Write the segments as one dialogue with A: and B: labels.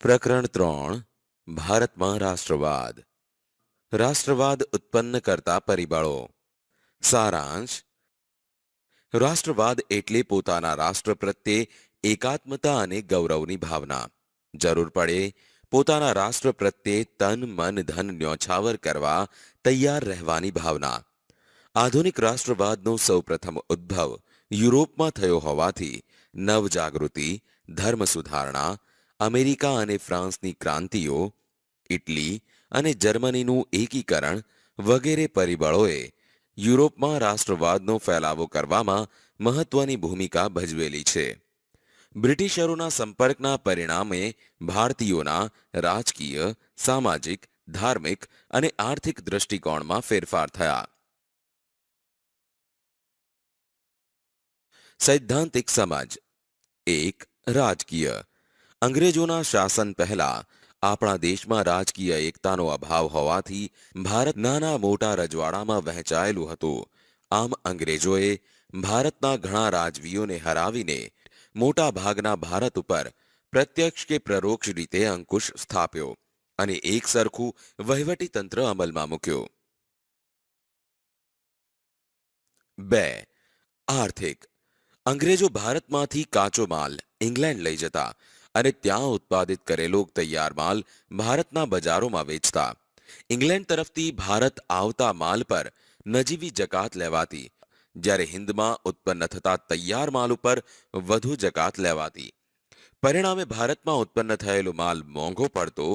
A: પ્રકરણ 3 ભારતમાં રાષ્ટ્રવાદ. રાષ્ટ્રવાદ ઉત્પન્ન કરતા પરિબળો. સારાંશ. રાષ્ટ્રવાદ એટલે પોતાના રાષ્ટ્ર પ્રત્યે એકાત્મતા અને ગૌરવની ભાવના. જરૂર પડે પોતાના રાષ્ટ્ર પ્રત્યે તન મન ધન ન્યોછાવર કરવા તૈયાર રહેવાની ભાવના. આધુનિક રાષ્ટ્રવાદનો સૌપ્રથમ ઉદ્ભવ યુરોપમાં થયો હોવાથી નવજાગૃતિ, ધર્મ સુધારણા, અમેરિકા અને ફ્રાન્સની ક્રાંતિઓ, ઇટલી અને જર્મનીનું એકીકરણ વગેરે પરિબળોએ યુરોપમાં રાષ્ટ્રવાદનો ફેલાવો કરવામાં મહત્વની ભૂમિકા ભજવેલી છે. બ્રિટિશરોના સંપર્કના પરિણામે ભારતીયોના રાજકીય, સામાજિક, ધાર્મિક અને આર્થિક દૃષ્ટિકોણમાં ફેરફાર થયા. સૈદ્ધાંતિક સમજ. 1. રાજકીય. અંગ્રેજોના શાસન પહેલા આપણા દેશમાં રાજકીય એકતાનો અભાવ હોવાથી ભારત નાના મોટા રજવાડામાં વહેંચાયેલું હતું. આમ અંગ્રેજોએ ભારતના ઘણા રાજવીઓને હરાવીને મોટા ભાગના ભારત ઉપર પ્રત્યક્ષ કે પરોક્ષ રીતે અંકુશ સ્થાપ્યો અને એક સરખું વહીવટી તંત્ર અમલમાં મૂક્યો. 2. આર્થિક. અંગ્રેજો ભારતમાંથી કાચો માલ ઇંગ્લેન્ડ લઈ જતા અને ત્યાં ઉત્પાદિત કરેલો તૈયાર માલ ભારતના બજારોમાં વેચતા. ઇંગ્લેન્ડ તરફથી ભારત આવતા માલ પર નજીવી જકાત લેવાતી, જ્યારે હિન્દમાં ઉત્પન્ન થતા તૈયાર માલ ઉપર વધુ જકાત લેવાતી. પરિણામે ભારતમાં ઉત્પન્ન થયેલો માલ મોંઘો પડતો.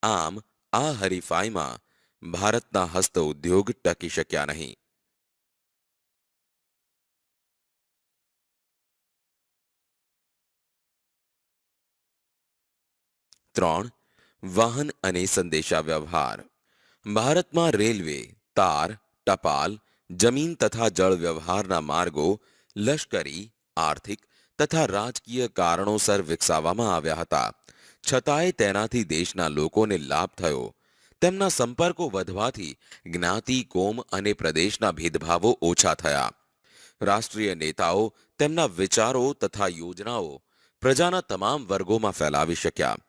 A: આમ આ હરીફાઈમાં ભારતના હસ્ત ઉદ્યોગ ટકી શક્યા નહીં. 3. વાહન અને સંદેશા વ્યવહાર. ભારતમાં રેલવે, તાર, ટપાલ, જમીન તથા જળ વ્યવહારના માર્ગો લશ્કરી, આર્થિક તથા રાજકીય કારણોસર વિકસાવવામાં આવ્યા હતા. છતાંય તેનાથી દેશના લોકોને લાભ થયો. તેમના સંપર્કો વધવાથી જ્ઞાતિ, કોમ અને પ્રદેશના ભેદભાવો ઓછા થયા. રાષ્ટ્રીય નેતાઓ તેમના વિચારો તથા યોજનાઓ પ્રજાના તમામ વર્ગોમાં ફેલાવી શક્યા.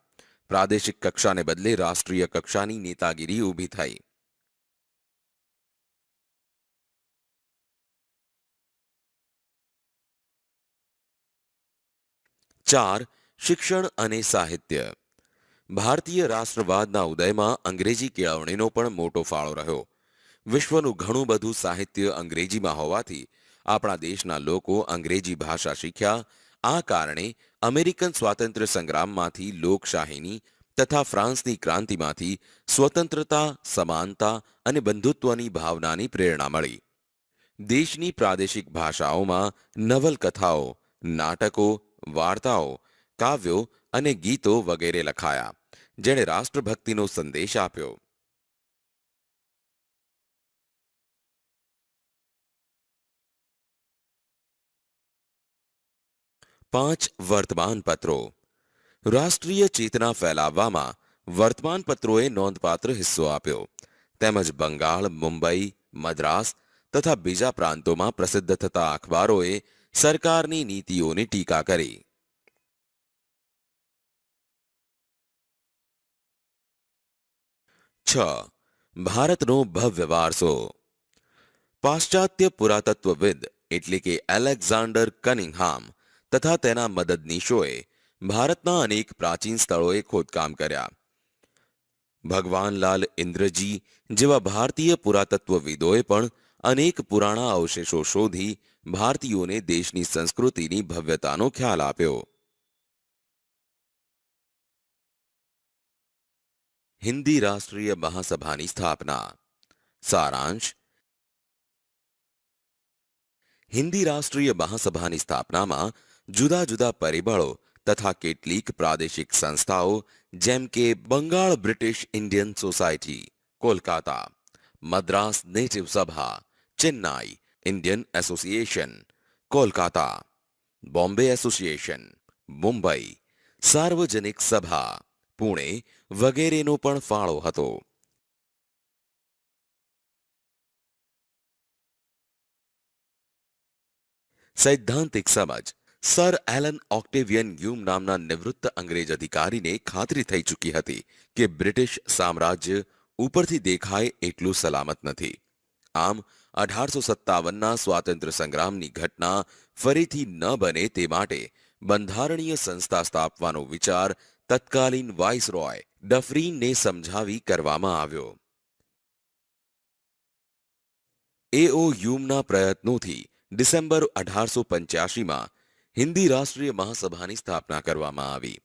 A: પ્રાદેશિક કક્ષાને બદલે રાષ્ટ્રીય કક્ષાની નેતાગીરી ઊભી થઈ. 4. શિક્ષણ અને સાહિત્ય. ભારતીય રાષ્ટ્રવાદના ઉદયમાં અંગ્રેજી કેળવણીનો પણ મોટો ફાળો રહ્યો. વિશ્વનું ઘણું બધું સાહિત્ય અંગ્રેજીમાં હોવાથી આપણા દેશના લોકો અંગ્રેજી ભાષા શીખ્યા. આ કારણે અમેરિકન સ્વાતંત્ર્ય સંગ્રામમાંથી લોકશાહીની તથા ફ્રાન્સની ક્રાંતિમાંથી સ્વતંત્રતા, સમાનતા અને બંધુત્વની ભાવનાની પ્રેરણા મળી. દેશની પ્રાદેશિક ભાષાઓમાં નવલકથાઓ, નાટકો, વાર્તાઓ, કાવ્યો અને ગીતો વગેરે લખાયા, જેણે રાષ્ટ્રભક્તિનો સંદેશ આપ્યો. 5. વર્તમાનપત્રો. રાષ્ટ્રીય ચેતના ફેલાવવામાં વર્તમાનપત્રોએ નોંધપાત્ર હિસ્સો આપ્યો. તેમજ બંગાળ, મુંબઈ, મદ્રાસ તથા બીજા પ્રાંતોમાં પ્રસિદ્ધ થતા અખબારોએ સરકારની નીતિઓની ટીકા કરી. 6. ભારતનો ભવ્ય વારસો. પાશ્ચાત્ય પુરાતત્વવિદ એટલે કે એલેક્ઝાન્ડર કનિંઘહામ તથા તેના મદદનીશોએ ભારતના અનેક પ્રાચીન સ્થળોએ ખોદકામ કર્યા. ભગવાનલાલ ઇન્દ્રજી જેવા ભારતીય પુરાતત્વવિદોએ પણ અનેક પુરાણા અવશેષો શોધી ભારતીયોને દેશની સંસ્કૃતિની ભવ્યતાનો ખ્યાલ આપ્યો. હિન્દી રાષ્ટ્રીય મહાસભાની સ્થાપના. સારાંશ. હિન્દી રાષ્ટ્રીય મહાસભાની સ્થાપનામાં જુદા જુદા પરિબળો તથા કેટલીક પ્રાદેશિક સંસ્થાઓ જેમ કે Bengal British Indian society, Kolkata, Madras native Sabha, Chennai Indian association, Kolkata, Bombay association, Mumbai Sarvajanik Sabha, Pune વગેરેનો પણ ફાળો હતો. સૈદ્ધાંતિક સમજ. સર એલન ઓક્ટેવિયન હ્યુમ નામના નિવૃત્ત અંગ્રેજ અધિકારીને ખાતરી થઈ ચૂકી હતી કે બ્રિટિશ સામ્રાજ્ય ઉપરથી દેખાય એટલું સલામત નથી. આમ 1857ના સ્વાતંત્ર્ય સંગ્રામની ઘટના ફરીથી ન બને તે માટે બંધારણીય સંસ્થા સ્થાપવાનો વિચાર તત્કાલીન વાઇસરોય ડફરીનને સમજાવી કરવામાં આવ્યો. એઓ હ્યુમના પ્રયત્નોથી ડિસેમ્બર 1885માં હિન્દી રાષ્ટ્રીય મહાસભાની સ્થાપના કરવામાં આવી,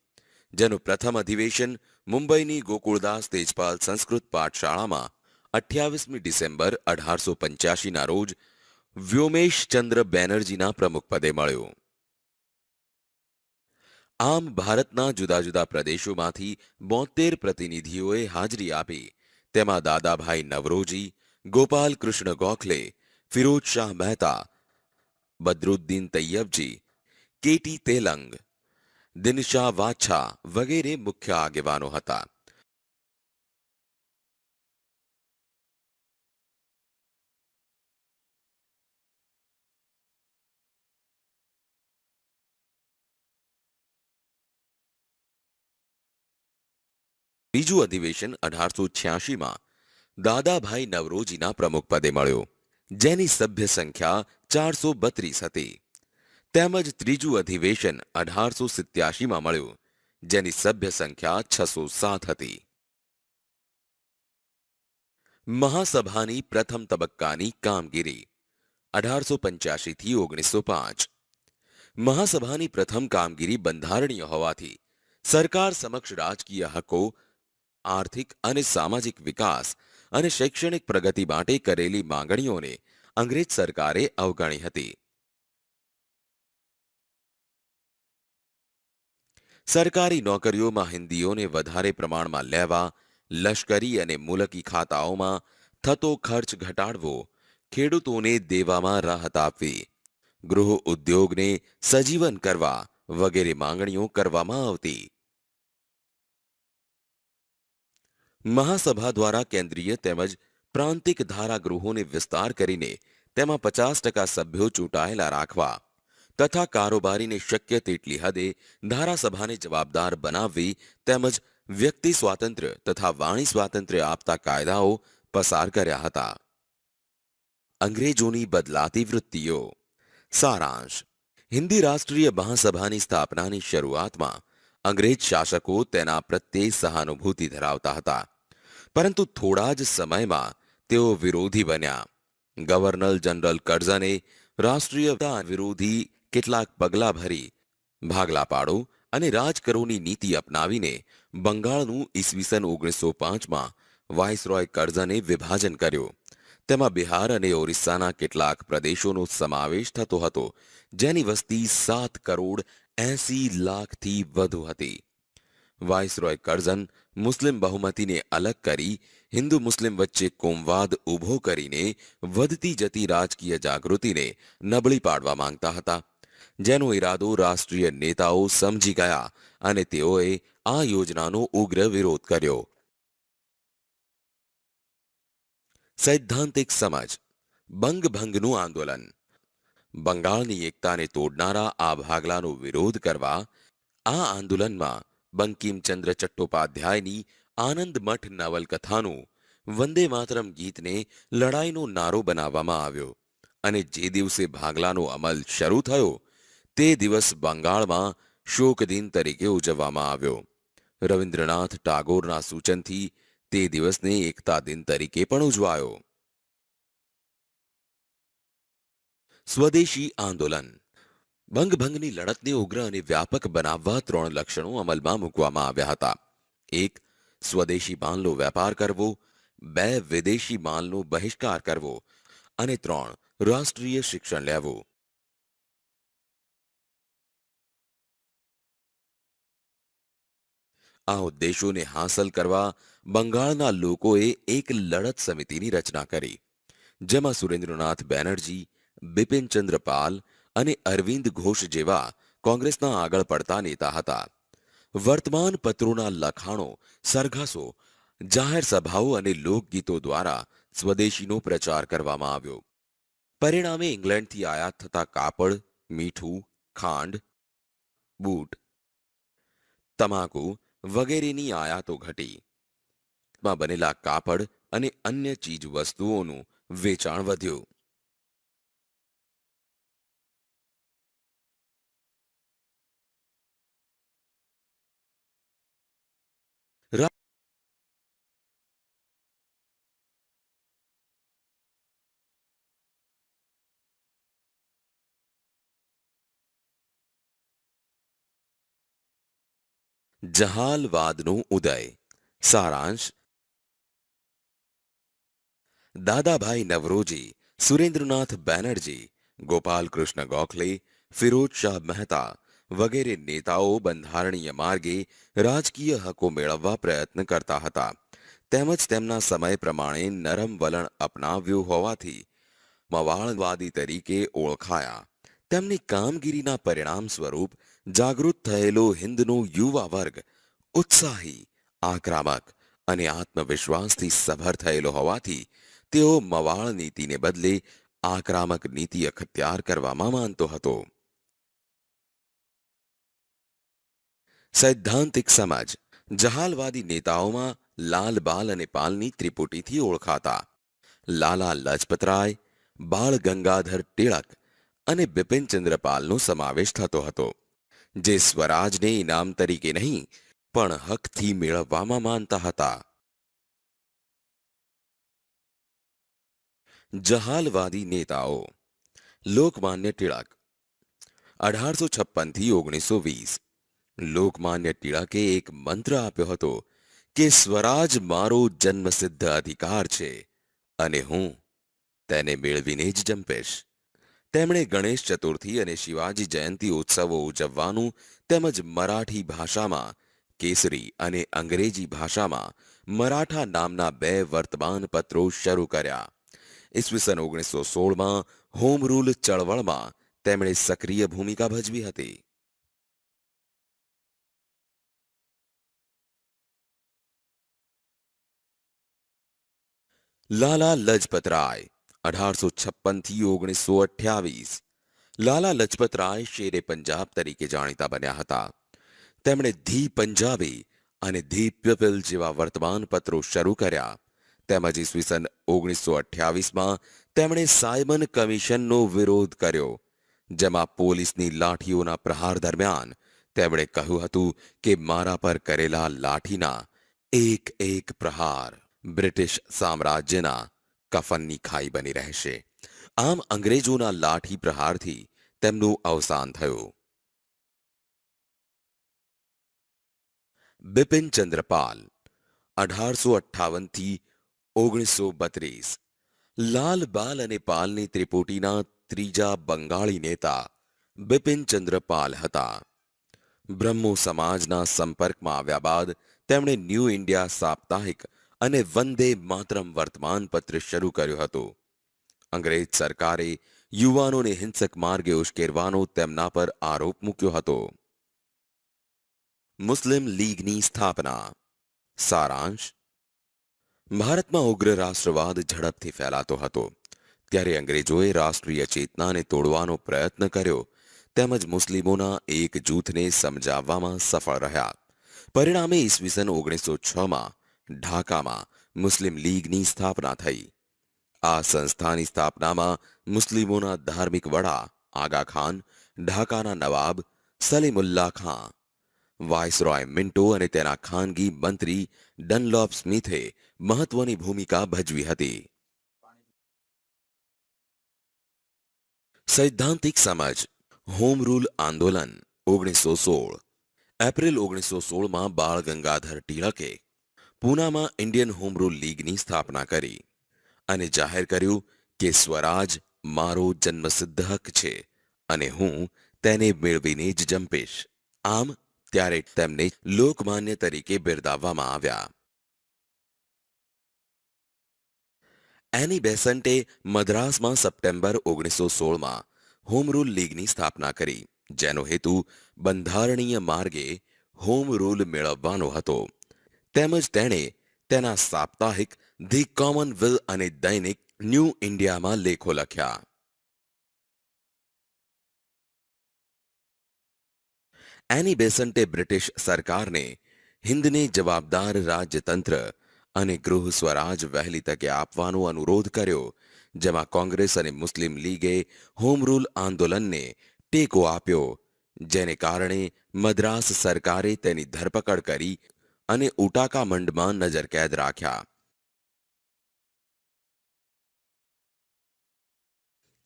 A: જેનું પ્રથમ અધિવેશન મુંબઈની ગોકુળદાસ તેજપાલ સંસ્કૃત પાઠશાળામાં 28મી ડિસેમ્બર 1885ના રોજ વ્યોમેશચંદ્ર બેનર્જીના પ્રમુખપદે મળ્યું. આમ ભારતના જુદા જુદા પ્રદેશોમાંથી 72 પ્રતિનિધિઓએ હાજરી આપી. તેમાં દાદાભાઈ નવરોજી, ગોપાલ કૃષ્ણ ગોખલે, ફિરોજ શાહ મહેતા, બદરુદ્દીન તૈયબજી, કેટી તેલંગ, દિનશા વાછા વગેરે મુખ્ય આગેવાનો હતા. બીજું અધિવેશન 1886માં દાદાભાઈ નવરોજીના પ્રમુખપદે મળ્યો, જેની સભ્ય સંખ્યા 432 હતી. તેમજ ત્રીજું અધિવેશન 1887માં મળ્યું, જેની સભ્ય સંખ્યા 607 હતી. મહાસભાની પ્રથમ તબક્કાની કામગીરી 1885 થી 1905. મહાસભાની પ્રથમ કામગીરી બંધારણીય હોવાથી સરકાર સમક્ષ રાજકીય હકો, આર્થિક અને સામાજિક વિકાસ અને શૈક્ષણિક પ્રગતિ માટે કરેલી માંગણીઓને અંગ્રેજ સરકારે અવગણી હતી. સરકારી નોકરીઓમાં હિન્દીઓને વધારે પ્રમાણમાં લેવા, લશ્કરી અને મુલકી ખાતાઓમાં થતો ખર્ચ ઘટાડવો, ખેડૂતોને દેવામાં રાહત આપવી, ગૃહ ઉદ્યોગને સજીવન કરવા વગેરે માંગણીઓ કરવામાં આવતી. મહાસભા દ્વારા કેન્દ્રીય તેમજ પ્રાંતિક ધારાગૃહોને વિસ્તાર કરીને તેમાં 50% સભ્યો ચૂંટાયેલા રાખવા તથા કારોબારીને શક્ય તેટલી હદે ધારાસભાને જવાબદાર બનાવવી તેમજ વ્યક્તિ સ્વાતંત્ર્ય તથા વાણી સ્વાતંત્ર્ય આપતા કાયદાઓ પસાર કર્યા હતા. અંગ્રેજોની બદલાતી વૃત્તિઓ. સારાંશ. હિન્દી રાષ્ટ્રીય મહાસભાની સ્થાપનાની શરૂઆતમાં અંગ્રેજ શાસકો તેના પ્રત્યે સહાનુભૂતિ ધરાવતા હતા, પરંતુ થોડા જ સમયમાં તેઓ વિરોધી બન્યા. ગવર્નર જનરલ કર્ઝને રાષ્ટ્રીયતા વિરોધી કેટલાક પગલાં ભરી ભાગલા પાડો અને રાજકરોની નીતિ અપનાવીને બંગાળનું ઈસવીસન 1905માં વાઇસરોય કર્ઝને વિભાજન કર્યું. તેમાં બિહાર અને ઓરિસ્સાના કેટલાક પ્રદેશોનો સમાવેશ થતો હતો, જેની વસ્તી 7,80,00,000થી વધુ હતી. વાઇસરોય કર્ઝન મુસ્લિમ બહુમતીને અલગ કરી હિન્દુ મુસ્લિમ વચ્ચે કોમવાદ ઊભો કરીને વધતી જતી રાજકીય જાગૃતિને નબળી પાડવા માંગતા હતા, જેનો ઈરાદો રાષ્ટ્રીય નેતાઓ સમજી ગયા અને તેઓએ આ યોજનાનો ઉગ્ર વિરોધ કર્યો. સૈદ્ધાંતિક સમજ. બંગભંગનું આંદોલન. બંગાળની એકતાને તોડનારા આ ભાગલાનો વિરોધ કરવા આ આંદોલનમાં બંકિમચંદ્ર ચટ્ટોપાધ્યાયની આનંદ મઠ નવલકથાનું વંદે માતરમ ગીતને લડાઈનો નારો બનાવવામાં આવ્યો અને જે દિવસે ભાગલાનો અમલ શરૂ થયો તે દિવસ બંગાળમાં શોક દિન તરીકે ઉજવવામાં આવ્યો. રવિન્દ્રનાથ ટાગોરના સૂચનથી તે દિવસને એકતા દિન તરીકે પણ ઉજવાયો. સ્વદેશી આંદોલન. બંગભંગની લડતને ઉગ્ર અને વ્યાપક બનાવવા 3 લક્ષણો અમલમાં મૂકવામાં આવ્યા હતા. 1. સ્વદેશી માલનો વેપાર કરવો. 2. વિદેશી માલનો બહિષ્કાર કરવો અને 3. રાષ્ટ્રીય શિક્ષણ લેવું. આ ઉદ્દેશોને હાંસલ કરવા બંગાળના લોકોએ એક લડત સમિતિની રચના કરી, જેમાં સુરેન્દ્રનાથ બેનર્જી, બિપિનચંદ્ર પાલ અને અરવિંદ ઘોષ જેવા કોંગ્રેસના આગળ પડતા નેતા હતા. વર્તમાન પત્રોના લખાણો, સરઘસો, જાહેર સભાઓ અને લોકગીતો દ્વારા સ્વદેશીનો પ્રચાર કરવામાં આવ્યો. પરિણામે ઇંગ્લેન્ડથી આયાત થતા કાપડ, મીઠું, ખાંડ, બૂટ, તમાકુ વગેરેની આયાતો ઘટી. માં બનેલા કાપડ અને અન્ય ચીજ વસ્તુઓનું વેચાણ વધ્યું. જહાલવાદનો ઉદય. સારાંશ: દાદાભાઈ નવરોજી, સુરેન્દ્રનાથ બેનર્જી, ગોપાલકૃષ્ણ ગોખલે, ફિરોજ શાહ મહેતા વગેરે નેતાઓ બંધારણીય માર્ગે રાજકીય હકો મેળવવા પ્રયત્ન કરતા હતા. તેમજ તેમના સમય પ્રમાણે નરમ વલણ અપનાવ્યું હોવાથી મવાળવાદી તરીકે ઓળખાયા. તેમની કામગીરીના પરિણામ સ્વરૂપ જાગૃત થયેલો હિન્દનો યુવા વર્ગ ઉત્સાહી, આક્રમક અને આત્મવિશ્વાસથી સભર થયેલો હોવાથી તેઓ મવાળ નીતિને બદલે આક્રમક નીતિ અખત્યાર કરવામાં માનતો હતો. સૈદ્ધાંતિક સમજ. જહાલવાદી નેતાઓમાં લાલ બાલ અને પાલની ત્રિપુટીથી ઓળખાતા લાલા લજપતરાય, બાળ ગંગાધર ટિળક અને બિપિનચંદ્ર પાલનો સમાવેશ થતો હતો, જે સ્વરાજને ઇનામ તરીકે નહીં પણ હકથી મેળવવામાં માનતા હતા. જહાલવાદી નેતાઓ. લોકમાન્ય ટિળક 1856 થી 1920. લોકમાન્ય ટિળકે એક મંત્ર આપ્યો હતો કે સ્વરાજ મારો જન્મસિદ્ધ અધિકાર છે અને હું તેને મેળવીને જ જંપીશ. તેમણે ગણેશ ચતુર્થી અને શિવાજી જયંતી ઉત્સવો ઉજવવાનું તેમજ મરાઠી ભાષામાં કેસરી અને અંગ્રેજી ભાષામાં મરાઠા નામના 2 વર્તમાનપત્રો શરૂ કર્યા. ઈસવીસન 1916માં હોમ રૂલ ચળવળમાં તેમણે સક્રિય ભૂમિકા ભજવી હતી. લાલા લજપતરાય 1856 થી 1928. લાલા લજપતરાય શેરે પંજાબ તરીકે જાણીતા બન્યા હતા. તેમણે ધી પંજાબી અને ધી પીપલ જેવા વર્તમાનપત્રો શરૂ કર્યા. તેમજ ઈસવીસન 1928માં તેમણે સાયમન કમિશનનો વિરોધ કર્યો, જેમાં પોલીસની લાઠીઓના પ્રહાર દરમિયાન તેમણે કહ્યું હતું કે મારા પર કરેલા લાઠીના એક એક પ્રહાર બ્રિટિશ સામ્રાજ્યના કફનની ખાઈ બની રહેશે. આમ અંગ્રેજોના લાઠી પ્રહારથી તેમનું અવસાન થયું. બિપિનચંદ્ર પાલ 1858 થી 1932. લાલ બાલ અને પાલની ત્રિપુટીના ત્રીજા બંગાળી નેતા બિપિનચંદ્ર પાલ હતા. બ્રહ્મો સમાજના સંપર્કમાં આવ્યા બાદ તેમણે ન્યૂ ઇન્ડિયા સાપ્તાહિક અને વંદે માતરમ વર્તમાનપત્ર શરૂ કર્યું હતું. અંગ્રેજ સરકારે યુવાનોને હિંસક માર્ગે ઉશ્કેરવાનો તેમના પર આરોપ મૂક્યો હતો. મુસ્લિમ લીગની સ્થાપના. સારાંશ: ભારતમાં ઉગ્ર રાષ્ટ્રવાદ ઝડપથી ફેલાતો હતો, ત્યારે અંગ્રેજોએ રાષ્ટ્રીય ચેતનાને તોડવાનો પ્રયત્ન કર્યો તેમજ મુસ્લિમોના એક જૂથને સમજાવવામાં સફળ રહ્યા. પરિણામે ઈસવીસન 1906માં ઢાકામાં મુસ્લિમ લીગની સ્થાપના થઈ. આ સંસ્થાની સ્થાપનામાં મુસ્લિમોના ધાર્મિક વડા આગા ખાન, ઢાકાના નવાબ સલીમુલ્લાહ ખાં, વાઇસરોય મિન્ટો અને તેના ખાનગી મંત્રી ડનલોપ સ્મિથે મહત્વની ભૂમિકા ભજવી હતી. સૈદ્ધાંતિક સમજ. હોમ રૂલ આંદોલન 1916. એપ્રિલ 1916માં બાળ ગંગાધર ટિળકે પૂનામાં ઇન્ડિયન હોમ રૂલ લીગની સ્થાપના કરી અને જાહેર કર્યું કે સ્વરાજ મારો જન્મસિદ્ધ હક છે અને હું તેને મેળવીને જ જંપીશ. આમ ત્યારે તેમને લોકમાન્ય તરીકે બિરદાવવામાં આવ્યા. એની બેસન્ટે મદ્રાસમાં સપ્ટેમ્બર 1916માં હોમ રૂલ લીગની સ્થાપના કરી, જેનો હેતુ બંધારણીય માર્ગે હોમ રૂલ મેળવવાનો હતો. તેમજ તેણે તેના સાપ્તાહિક ધી કોમનવેલ્થ અને દૈનિક ન્યૂ ઇન્ડિયામાં લેખો લખ્યા. એની બેસન્ટે બ્રિટિશ સરકારને હિન્દને જવાબદાર રાજ્યતંત્ર અને ગૃહ સ્વરાજ વહેલી તકે આપવાનો અનુરોધ કર્યો, જેમાં કોંગ્રેસ અને મુસ્લિમ લીગે હોમ રૂલ આંદોલનને ટેકો આપ્યો, જેને કારણે મદ્રાસ સરકારે તેની ધરપકડ કરી અને ઉટાકામંડમાં નજરકેદ રાખ્યા.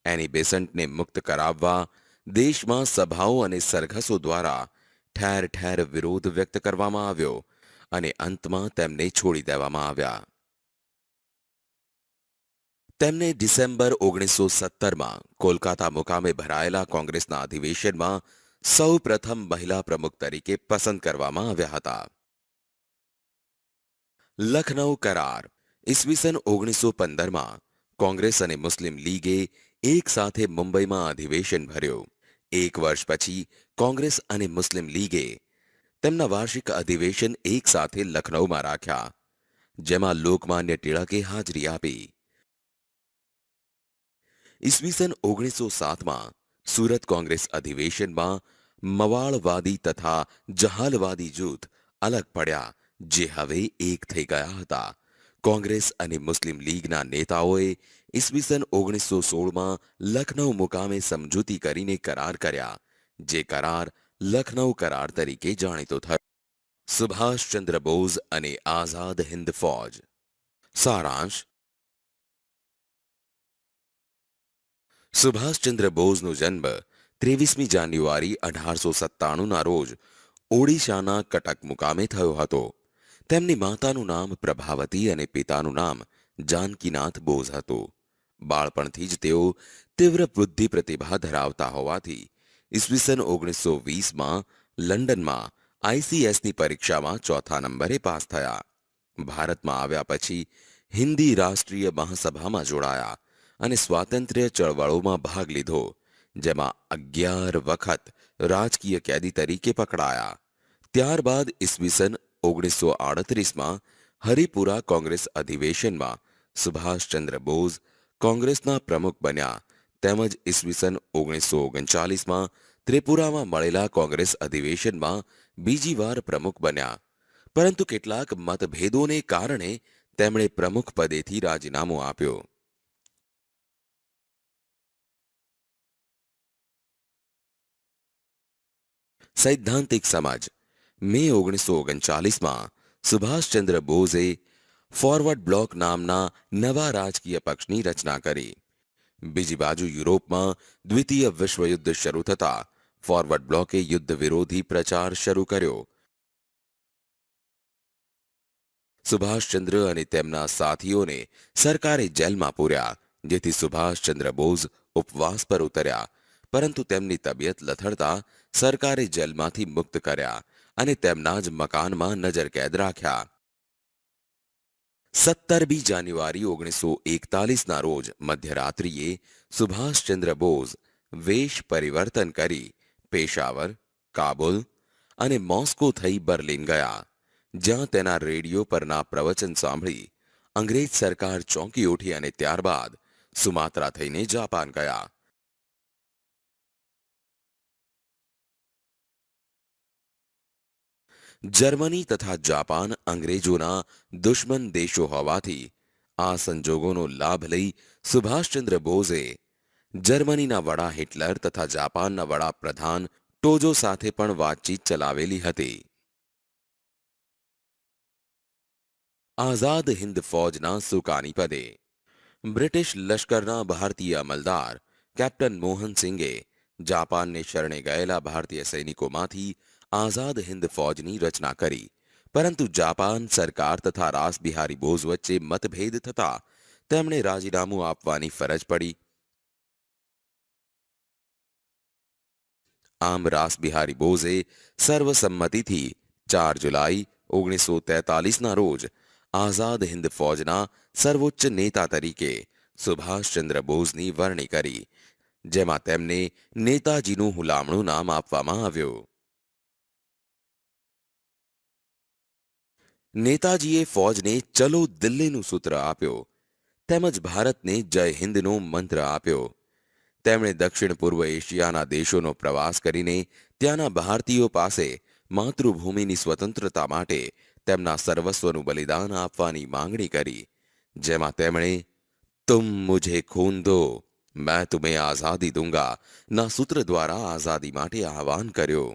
A: એની બેસન્ટને મુક્ત કરાવવા દેશમાં સભાઓ અને સરઘસો દ્વારા ઠેર ઠેર વિરોધ વ્યક્ત કરવામાં આવ્યો અને અંતમાં તેમને છોડી દેવામાં આવ્યા. તેમને ડિસેમ્બર 1917માં કોલકાતા મુકામે ભરાયેલા કોંગ્રેસના અધિવેશનમાં સૌ પ્રથમ મહિલા પ્રમુખ તરીકે પસંદ કરવામાં આવ્યા હતા. લખનૌ કરાર. ઈસવીસન 1915માં કોંગ્રેસ અને મુસ્લિમ લીગે એક સાથે મુંબઈમાં અધિવેશન ભર્યો. એક વર્ષ પછી કોંગ્રેસ અને મુસ્લિમ લીગે તેમના વાર્ષિક અધિવેશન એક સાથે લખનૌમાં રાખ્યા, જેમાં લોકમાન્ય ટિળકે હાજરી આપી. ઈસવીસન 1907માં સુરત કોંગ્રેસ અધિવેશનમાં મવાળવાદી તથા જહાલવાદી જૂથ અલગ પડ્યા, જે હવે એક થઈ ગયા હતા. કોંગ્રેસ અને મુસ્લિમ લીગના નેતાઓએ ઈસવીસન 1916માં લખનૌ મુકામે સમજૂતી કરીને કરાર કર્યા, જે કરાર લખનૌ કરાર તરીકે જાણીતો થયો. સુભાષચંદ્ર બોઝ અને આઝાદ હિન્દ ફૌજ. સારાંશ. સુભાષચંદ્ર બોઝનો જન્મ 23મી જાન્યુઆરી 1897ના રોજ ઓડિશાના કટક મુકામે થયો હતો. તેમની માતાનું નામ પ્રભાવતી અને પિતાનું નામ જાનકીનાથ બોઝ હતું. બાળપણથી જ તેઓ તીવ્ર બુદ્ધિ પ્રતિભા ધરાવતા હોવાથી ઈસવીસન 1920માં લંડનમાં આઈસીએસની પરીક્ષામાં ચોથા નંબરે પાસ થયા. ભારતમાં આવ્યા પછી હિન્દી રાષ્ટ્રીય મહાસભામાં જોડાયા અને સ્વાતંત્ર્ય ચળવળોમાં ભાગ લીધો, જેમાં 11 વખત રાજકીય કેદી તરીકે પકડાયા. ત્યારબાદ ઈસવીસન 1938માં હરિપુરા કોંગ્રેસ અધિવેશનમાં સુભાષચંદ્ર બોઝ કોંગ્રેસના પ્રમુખ બન્યા, તેમજ ઈસવીસન 1939માં ત્રિપુરામાં મળેલા કોંગ્રેસ અધિવેશનમાં બીજી વાર પ્રમુખ બન્યા, પરંતુ કેટલાક મતભેદોને કારણે તેમણે પ્રમુખ પદેથી રાજીનામું આપ્યું. સૈદ્ધાંતિક સમજ. મે 1939માં સુભાષચંદ્ર બોઝે ફોરવર્ડ બ્લોક નામના નવા રાજકીય પક્ષની રચના કરી. બીજી બાજુ યુરોપમાં દ્વિતીય વિશ્વયુદ્ધ શરૂ થતા ફોરવર્ડ બ્લોકે યુદ્ધ વિરોધી પ્રચાર શરૂ કર્યો. સુભાષચંદ્ર અને તેમના સાથીઓને સરકારે જેલમાં પૂર્યા, જેથી સુભાષચંદ્ર બોઝ ઉપવાસ પર ઉતર્યા, પરંતુ તેમની તબિયત લથડતા સરકારે જેલમાંથી મુક્ત કર્યા અને તેમના જ મકાનમાં નજરકેદ રાખ્યા. 17મી જાન્યુઆરી 1941ના રોજ મધ્યરાત્રિએ સુભાષચંદ્ર બોઝ વેશ પરિવર્તન કરી પેશાવર, કાબુલ અને મોસ્કો થઈ બર્લિન ગયા, જ્યાં તેના રેડિયો પરના પ્રવચન સાંભળી અંગ્રેજ સરકાર ચોંકી ઉઠી અને ત્યારબાદ સુમાત્રા થઈને જાપાન ગયા. જર્મની તથા જાપાન અંગ્રેજોના દુશ્મન દેશો હોવાથી આ સંજોગોનો લાભ લઈ સુભાષચંદ્ર બોઝે જર્મનીના વડા હિટલર તથા જાપાનના વડાપ્રધાન ટોજો સાથે પણ વાતચીત ચલાવેલી હતી. આઝાદ હિન્દ ફૌજના સુકાની પદે. બ્રિટિશ લશ્કરના ભારતીય અમલદાર કેપ્ટન મોહનસિંગે જાપાનને શરણે ગયેલા ભારતીય સૈનિકોમાંથી આઝાદ હિન્દ ફૌજની રચના કરી, પરંતુ જાપાન સરકાર તથા રાસબિહારી બોઝ વચ્ચે મતભેદ થતા તેમણે રાજીનામું આપવાની ફરજ પડી. આમ રાસબિહારી બોઝે સર્વસંમતિથી 4 જુલાઈ 1943ના રોજ આઝાદ હિન્દ ફૌજના સર્વોચ્ચ નેતા તરીકે સુભાષચંદ્ર બોઝની વરણી કરી, જેમાં તેમને નેતાજીનું હુલામણું નામ આપવામાં આવ્યું. નેતાજીએ ફૌજને ચલો દિલ્હીનું સૂત્ર આપ્યો, તેમજ ભારતને જય હિન્દનો મંત્ર આપ્યો. તેમણે દક્ષિણ પૂર્વ એશિયાના દેશોનો પ્રવાસ કરીને ત્યાંના ભારતીયો પાસે માતૃભૂમિની સ્વતંત્રતા માટે તેમના સર્વસ્વનું બલિદાન આપવાની માંગણી કરી, જેમાં તેમણે तुम मुझे खून दो मैं तुम्हें आजादी दूंगा ના સૂત્ર દ્વારા આઝાદી માટે આહવાન કર્યું.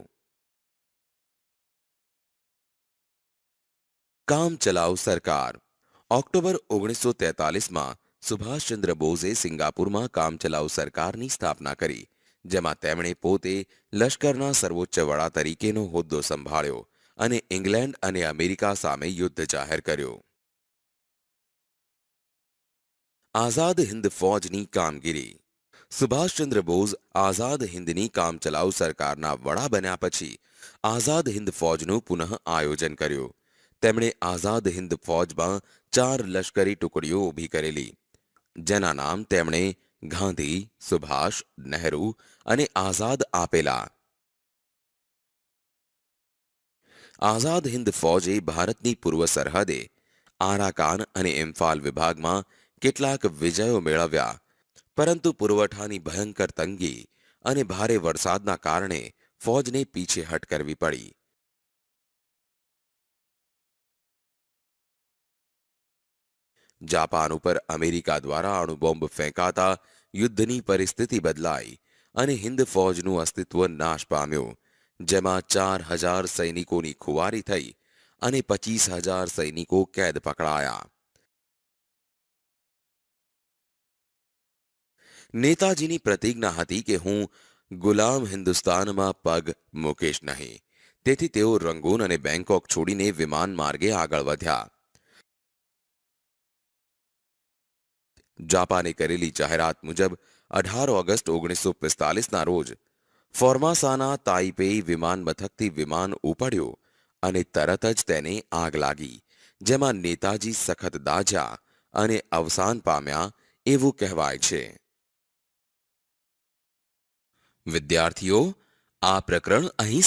A: કામચલાઉ સરકાર. ઓક્ટોબર 1943માં સુભાષચંદ્ર બોઝે સિંગાપુરમાં કામચલાઉ સરકારની સ્થાપના કરી, જેમાં તેમણે પોતે લશ્કરના સર્વોચ્ચ વડા તરીકેનો હોદ્દો સંભાળ્યો અને ઇંગ્લેન્ડ અને અમેરિકા સામે યુદ્ધ જાહેર કર્યું. આઝાદ હિંદ ફૌજની કામગીરી. સુભાષચંદ્ર બોઝ આઝાદ હિંદની કામચલાઉ સરકારના વડા બન્યા પછી આઝાદ હિંદ ફૌજનું પુનઃ આયોજન કર્યું. તેમણે આઝાદ હિંદ ફૌજમાં 4 લશ્કરી ટુકડીઓ ઊભી કરેલી, જેના નામ તેમણે ગાંધી, સુભાષ, નહેરુ અને આઝાદ આપેલા. આઝાદ હિંદ ફૌજે ભારતની પૂર્વ સરહદે આરાકાન અને ઇમ્ફાલ વિભાગમાં કેટલાક વિજયો મેળવ્યા, પરંતુ પુરવઠાની ભયંકર તંગી અને ભારે વરસાદના કારણે ફૌજને પીછેહટ કરવી પડી. જાપાન ઉપર અમેરિકા દ્વારા અણુબોમ્બ ફેંકાતા યુદ્ધની પરિસ્થિતિ બદલાઈ અને હિંદ ફૌજનું અસ્તિત્વ નાશ પામ્યું, જેમાં 4,000 સૈનિકોની ખુવારી થઈ અને 25,000 સૈનિકો કેદ પકડાયા. નેતાજીની પ્રતિજ્ઞા હતી કે હું ગુલામ હિન્દુસ્તાનમાં પગ મૂકીશ નહીં. તેથી તેઓ રંગૂન અને બેંકોક છોડીને વિમાન માર્ગે આગળ વધ્યા. જાપાને કરેલી જાહેરાત મુજબ 18 ઓગસ્ટ 1945ના રોજ ફોર્માસાના તાઇપેઈ વિમાન મથકથી વિમાન ઉપડ્યું અને તરત જ તેને આગ લાગી, જેમાં નેતાજી સખત દાઝ્યા અને અવસાન પામ્યા એવું કહેવાય છે. વિદ્યાર્થીઓ, આ પ્રકરણ અહીં